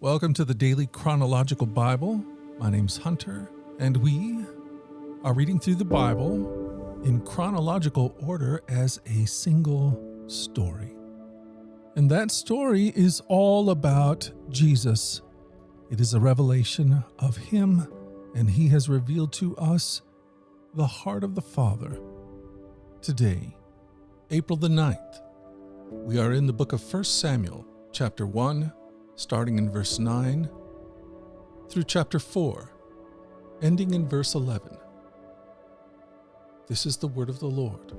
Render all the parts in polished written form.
Welcome to the Daily Chronological Bible. My name's Hunter, and we are reading through the Bible in chronological order as a single story. And that story is all about Jesus. It is a revelation of Him, and He has revealed to us the heart of the Father. Today, April the 9th, we are in the book of 1 Samuel, chapter 1, starting in verse 9 through chapter 4, ending in verse 11. This is the word of the Lord.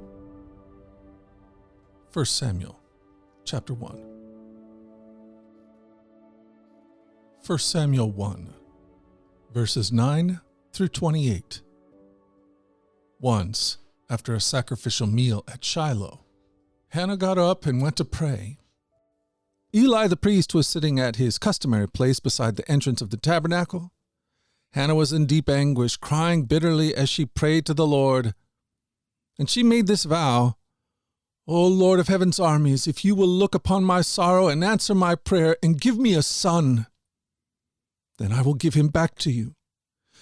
1 Samuel, chapter 1. 1 Samuel 1, verses 9 through 28. Once, after a sacrificial meal at Shiloh, Hannah got up and went to pray. Eli the priest was sitting at his customary place beside the entrance of the tabernacle. Hannah was in deep anguish, crying bitterly as she prayed to the Lord. And she made this vow, "O Lord of heaven's armies, if you will look upon my sorrow and answer my prayer and give me a son, then I will give him back to you.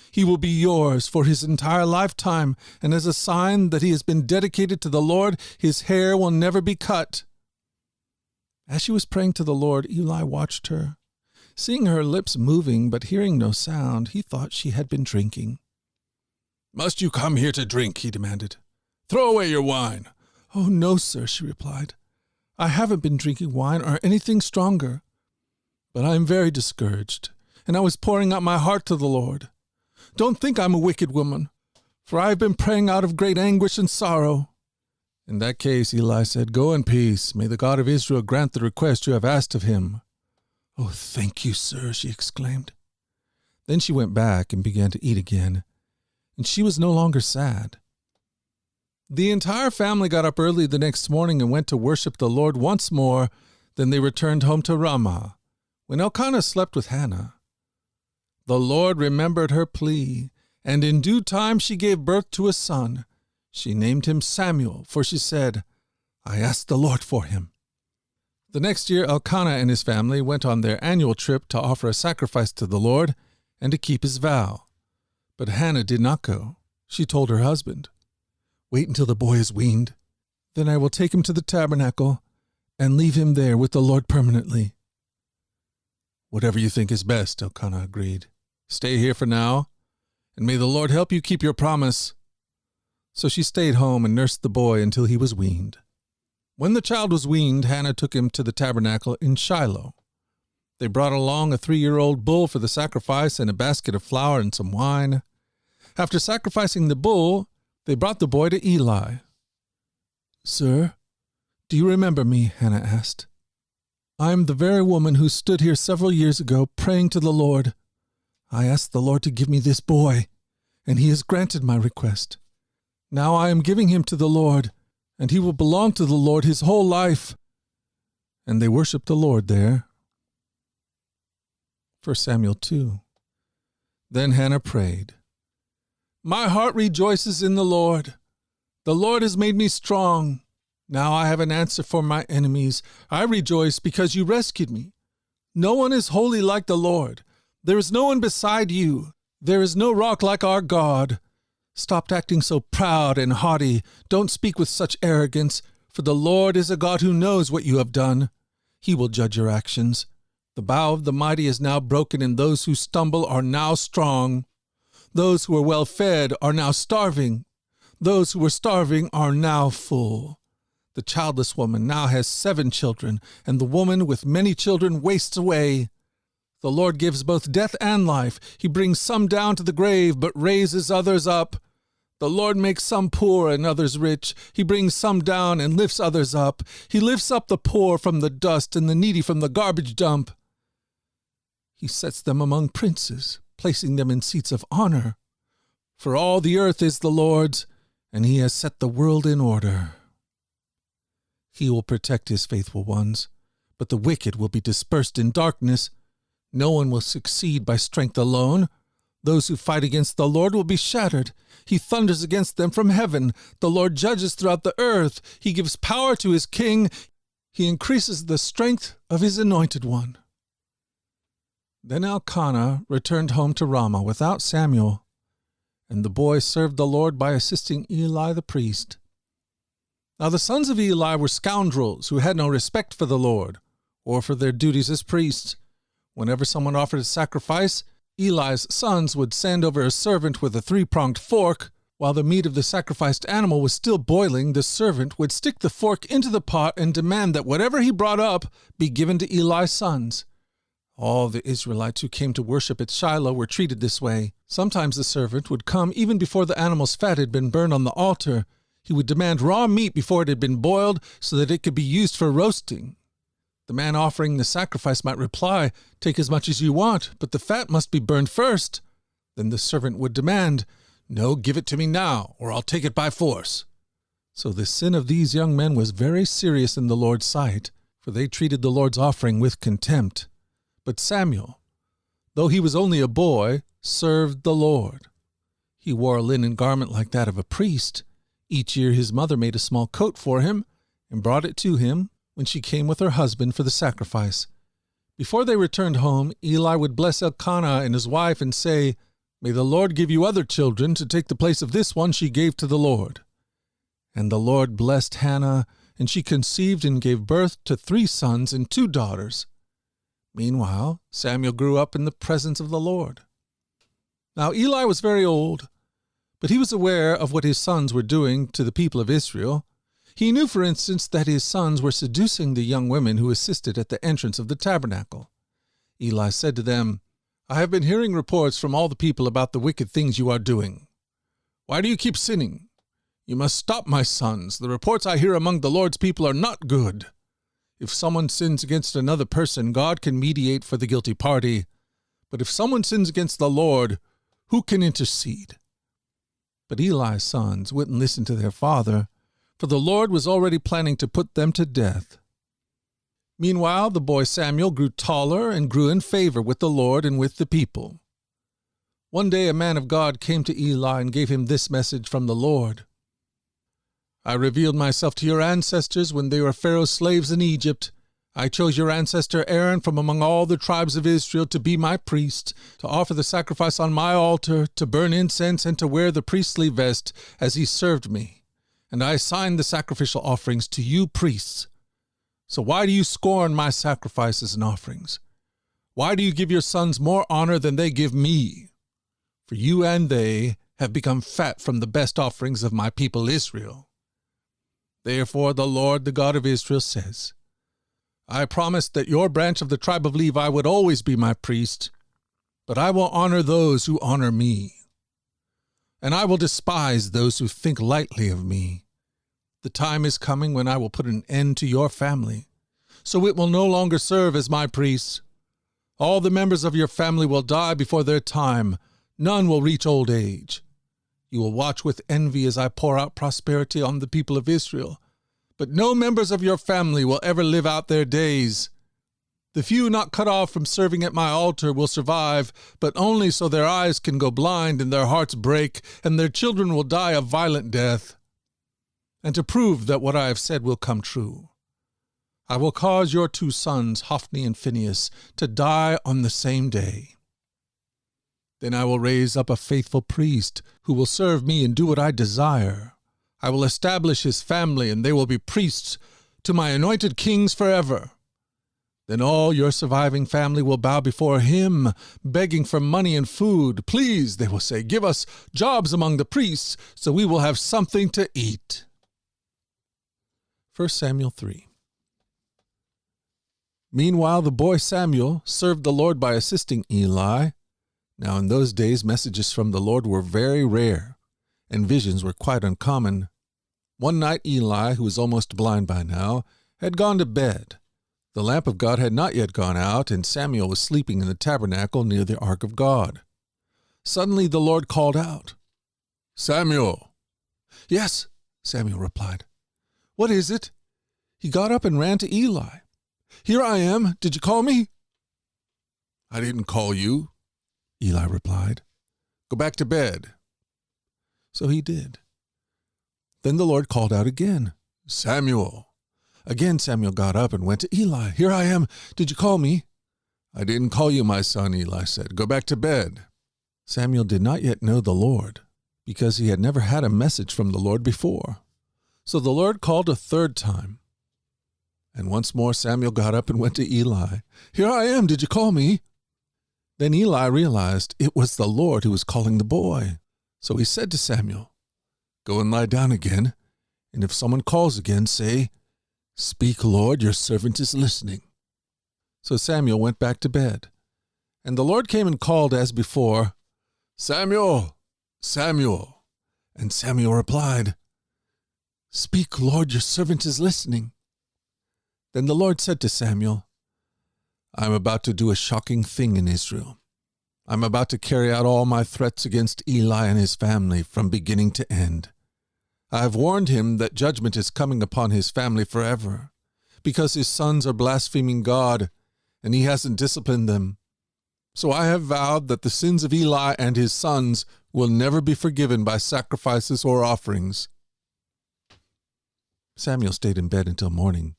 He will be yours for his entire lifetime, and as a sign that he has been dedicated to the Lord, his hair will never be cut." As she was praying to the Lord, Eli watched her. Seeing her lips moving but hearing no sound, he thought she had been drinking. "Must you come here to drink?" he demanded. "Throw away your wine." "Oh, no, sir," she replied. "I haven't been drinking wine or anything stronger. But I am very discouraged, and I was pouring out my heart to the Lord. Don't think I'm a wicked woman, for I have been praying out of great anguish and sorrow." "In that case," Eli said, "go in peace. May the God of Israel grant the request you have asked of him." "Oh, thank you, sir," she exclaimed. Then she went back and began to eat again, and she was no longer sad. The entire family got up early the next morning and went to worship the Lord once more. Then they returned home to Ramah, when Elkanah slept with Hannah. The Lord remembered her plea, and in due time she gave birth to a son. She named him Samuel, for she said, "I asked the Lord for him." The next year Elkanah and his family went on their annual trip to offer a sacrifice to the Lord and to keep his vow. But Hannah did not go. She told her husband, "Wait until the boy is weaned. Then I will take him to the tabernacle and leave him there with the Lord permanently." "Whatever you think is best," Elkanah agreed. "Stay here for now, and may the Lord help you keep your promise." So she stayed home and nursed the boy until he was weaned. When the child was weaned, Hannah took him to the tabernacle in Shiloh. They brought along a 3-year-old bull for the sacrifice and a basket of flour and some wine. After sacrificing the bull, they brought the boy to Eli. "Sir, do you remember me?" Hannah asked. "I am the very woman who stood here several years ago praying to the Lord. I asked the Lord to give me this boy, and he has granted my request. Now I am giving him to the Lord, and he will belong to the Lord his whole life." And they worshiped the Lord there. 1 Samuel 2. Then Hannah prayed, "My heart rejoices in the Lord. The Lord has made me strong. Now I have an answer for my enemies. I rejoice because you rescued me. No one is holy like the Lord. There is no one beside you. There is no rock like our God. Stop acting so proud and haughty. Don't speak with such arrogance, for the Lord is a God who knows what you have done. He will judge your actions. The bow of the mighty is now broken, and those who stumble are now strong. Those who are well fed are now starving. Those who were starving are now full. The childless woman now has 7 children, and the woman with many children wastes away. The Lord gives both death and life. He brings some down to the grave, but raises others up. The Lord makes some poor and others rich. He brings some down and lifts others up. He lifts up the poor from the dust and the needy from the garbage dump. He sets them among princes, placing them in seats of honor. For all the earth is the Lord's, and he has set the world in order. He will protect his faithful ones, but the wicked will be dispersed in darkness. No one will succeed by strength alone. Those who fight against the Lord will be shattered. He thunders against them from heaven. The Lord judges throughout the earth. He gives power to his king. He increases the strength of his anointed one. Then Elkanah returned home to Ramah without Samuel, and the boy served the Lord by assisting Eli the priest. Now the sons of Eli were scoundrels who had no respect for the Lord, or for their duties as priests. Whenever someone offered a sacrifice, Eli's sons would send over a servant with a three-pronged fork. While the meat of the sacrificed animal was still boiling, the servant would stick the fork into the pot and demand that whatever he brought up be given to Eli's sons. All the Israelites who came to worship at Shiloh were treated this way. Sometimes the servant would come even before the animal's fat had been burned on the altar. He would demand raw meat before it had been boiled so that it could be used for roasting. The man offering the sacrifice might reply, "Take as much as you want, but the fat must be burned first." Then the servant would demand, "No, give it to me now, or I'll take it by force." So the sin of these young men was very serious in the Lord's sight, for they treated the Lord's offering with contempt. But Samuel, though he was only a boy, served the Lord. He wore a linen garment like that of a priest. Each year his mother made a small coat for him and brought it to him when she came with her husband for the sacrifice. Before they returned home, Eli would bless Elkanah and his wife and say, "May the Lord give you other children to take the place of this one she gave to the Lord." And the Lord blessed Hannah, and she conceived and gave birth to 3 sons and 2 daughters. Meanwhile, Samuel grew up in the presence of the Lord. Now Eli was very old, but he was aware of what his sons were doing to the people of Israel. He knew, for instance, that his sons were seducing the young women who assisted at the entrance of the tabernacle. Eli said to them, "I have been hearing reports from all the people about the wicked things you are doing. Why do you keep sinning? You must stop, my sons. The reports I hear among the Lord's people are not good. If someone sins against another person, God can mediate for the guilty party. But if someone sins against the Lord, who can intercede?" But Eli's sons wouldn't listen to their father, for the Lord was already planning to put them to death. Meanwhile, the boy Samuel grew taller and grew in favor with the Lord and with the people. One day a man of God came to Eli and gave him this message from the Lord. "I revealed myself to your ancestors when they were Pharaoh's slaves in Egypt. I chose your ancestor Aaron from among all the tribes of Israel to be my priest, to offer the sacrifice on my altar, to burn incense, and to wear the priestly vest as he served me. And I assigned the sacrificial offerings to you priests. So why do you scorn my sacrifices and offerings? Why do you give your sons more honor than they give me? For you and they have become fat from the best offerings of my people Israel. Therefore the Lord, the God of Israel, says, I promised that your branch of the tribe of Levi would always be my priest, but I will honor those who honor me, and I will despise those who think lightly of me. The time is coming when I will put an end to your family, so it will no longer serve as my priests. All the members of your family will die before their time. None will reach old age. You will watch with envy as I pour out prosperity on the people of Israel, but no members of your family will ever live out their days. The few not cut off from serving at my altar will survive, but only so their eyes can go blind and their hearts break, and their children will die a violent death. And to prove that what I have said will come true, I will cause your 2 sons, Hophni and Phinehas, to die on the same day. Then I will raise up a faithful priest who will serve me and do what I desire. I will establish his family, and they will be priests to my anointed kings forever. Then all your surviving family will bow before him, begging for money and food. Please, they will say, give us jobs among the priests, so we will have something to eat. 1 Samuel 3. Meanwhile, the boy Samuel served the Lord by assisting Eli. Now in those days, messages from the Lord were very rare, and visions were quite uncommon. One night Eli, who was almost blind by now, had gone to bed. The lamp of God had not yet gone out, and Samuel was sleeping in the tabernacle near the ark of God. Suddenly the Lord called out, "Samuel!" "Yes," Samuel replied. "What is it?" He got up and ran to Eli. "Here I am. Did you call me?" "I didn't call you," Eli replied. "Go back to bed." So he did. Then the Lord called out again, "Samuel!" Again Samuel got up and went to Eli. "Here I am. Did you call me?" "I didn't call you, my son," Eli said. "Go back to bed." Samuel did not yet know the Lord, because he had never had a message from the Lord before. So the Lord called a third time. And once more Samuel got up and went to Eli. "Here I am, did you call me?" Then Eli realized it was the Lord who was calling the boy. So he said to Samuel, "Go and lie down again, and if someone calls again, say, 'Speak, Lord, your servant is listening.'" So Samuel went back to bed. And the Lord came and called as before, "Samuel, Samuel." And Samuel replied, "Speak, Lord, your servant is listening." Then the Lord said to Samuel, "I am about to do a shocking thing in Israel. I am about to carry out all my threats against Eli and his family from beginning to end. I have warned him that judgment is coming upon his family forever, because his sons are blaspheming God, and he hasn't disciplined them. So I have vowed that the sins of Eli and his sons will never be forgiven by sacrifices or offerings." Samuel stayed in bed until morning,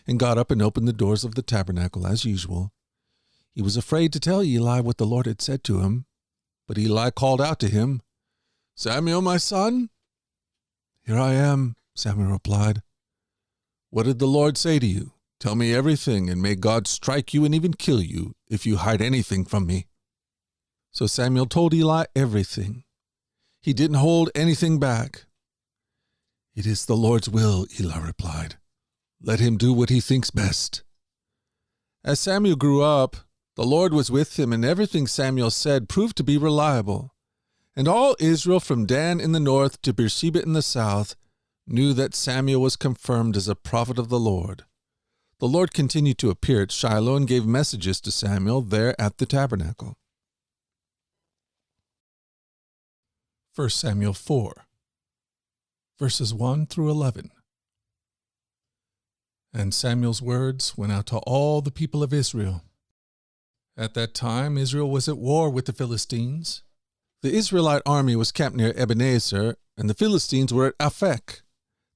and got up and opened the doors of the tabernacle as usual. He was afraid to tell Eli what the Lord had said to him, but Eli called out to him, "Samuel, my son?" "Here I am," Samuel replied. "What did the Lord say to you? Tell me everything, and may God strike you and even kill you if you hide anything from me." So Samuel told Eli everything. He didn't hold anything back. "It is the Lord's will," Eli replied. "Let him do what he thinks best." As Samuel grew up, the Lord was with him, and everything Samuel said proved to be reliable. And all Israel from Dan in the north to Beersheba in the south knew that Samuel was confirmed as a prophet of the Lord. The Lord continued to appear at Shiloh and gave messages to Samuel there at the tabernacle. 1 Samuel 4, verses 1 through 11. And Samuel's words went out to all the people of Israel. At that time, Israel was at war with the Philistines. The Israelite army was camped near Ebenezer, and the Philistines were at Aphek.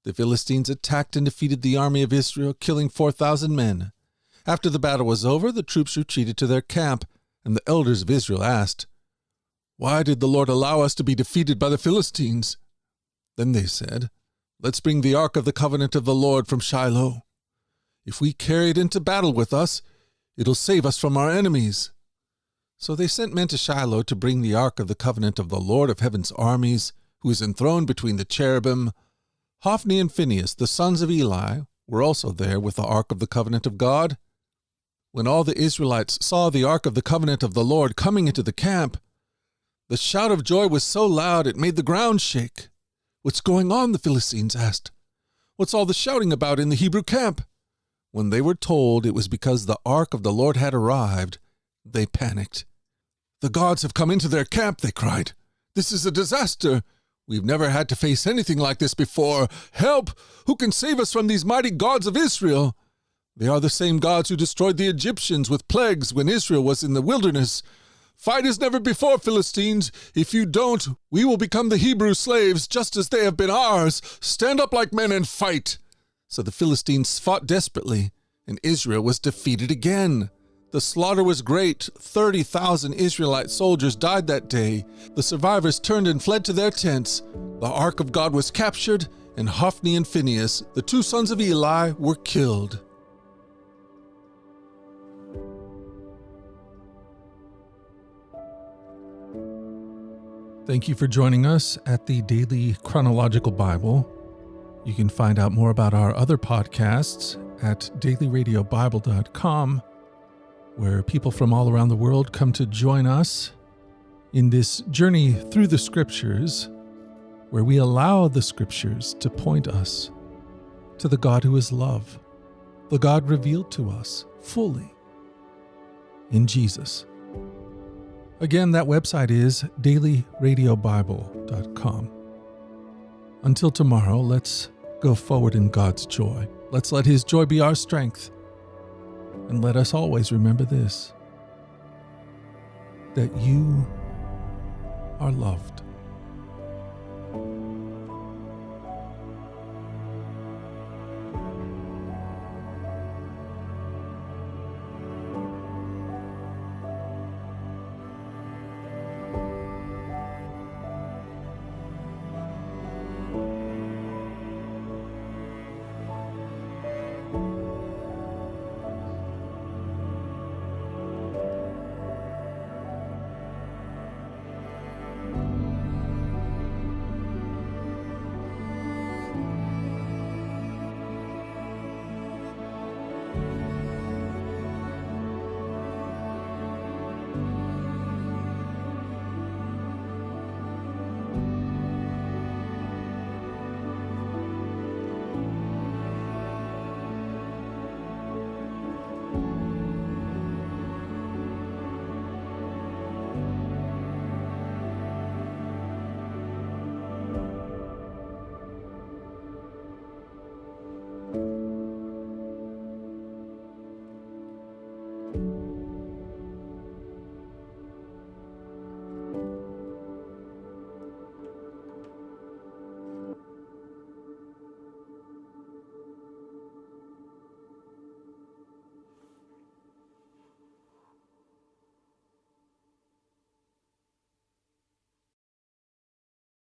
The Philistines attacked and defeated the army of Israel, killing 4,000 men. After the battle was over, the troops retreated to their camp, and the elders of Israel asked, "Why did the Lord allow us to be defeated by the Philistines?" Then they said, "Let's bring the ark of the covenant of the Lord from Shiloh. If we carry it into battle with us, it'll save us from our enemies." So they sent men to Shiloh to bring the ark of the covenant of the Lord of heaven's armies, who is enthroned between the cherubim. Hophni and Phinehas, the sons of Eli, were also there with the ark of the covenant of God. When all the Israelites saw the ark of the covenant of the Lord coming into the camp, the shout of joy was so loud it made the ground shake. "What's going on?" the Philistines asked. "What's all the shouting about in the Hebrew camp?" When they were told it was because the ark of the Lord had arrived, they panicked. "The gods have come into their camp," they cried. "This is a disaster. We've never had to face anything like this before. Help! Who can save us from these mighty gods of Israel? They are the same gods who destroyed the Egyptians with plagues when Israel was in the wilderness. Fight as never before, Philistines. If you don't, we will become the Hebrew slaves, just as they have been ours. Stand up like men and fight." So the Philistines fought desperately, and Israel was defeated again. The slaughter was great. 30,000 Israelite soldiers died that day. The survivors turned and fled to their tents. The ark of God was captured, and Hophni and Phinehas, the two sons of Eli, were killed. Thank you for joining us at the Daily Chronological Bible. You can find out more about our other podcasts at dailyradiobible.com, where people from all around the world come to join us in this journey through the Scriptures, where we allow the Scriptures to point us to the God who is love, the God revealed to us fully in Jesus. Again, that website is dailyradiobible.com. Until tomorrow, let's go forward in God's joy. Let's let His joy be our strength. And let us always remember this, that you are loved.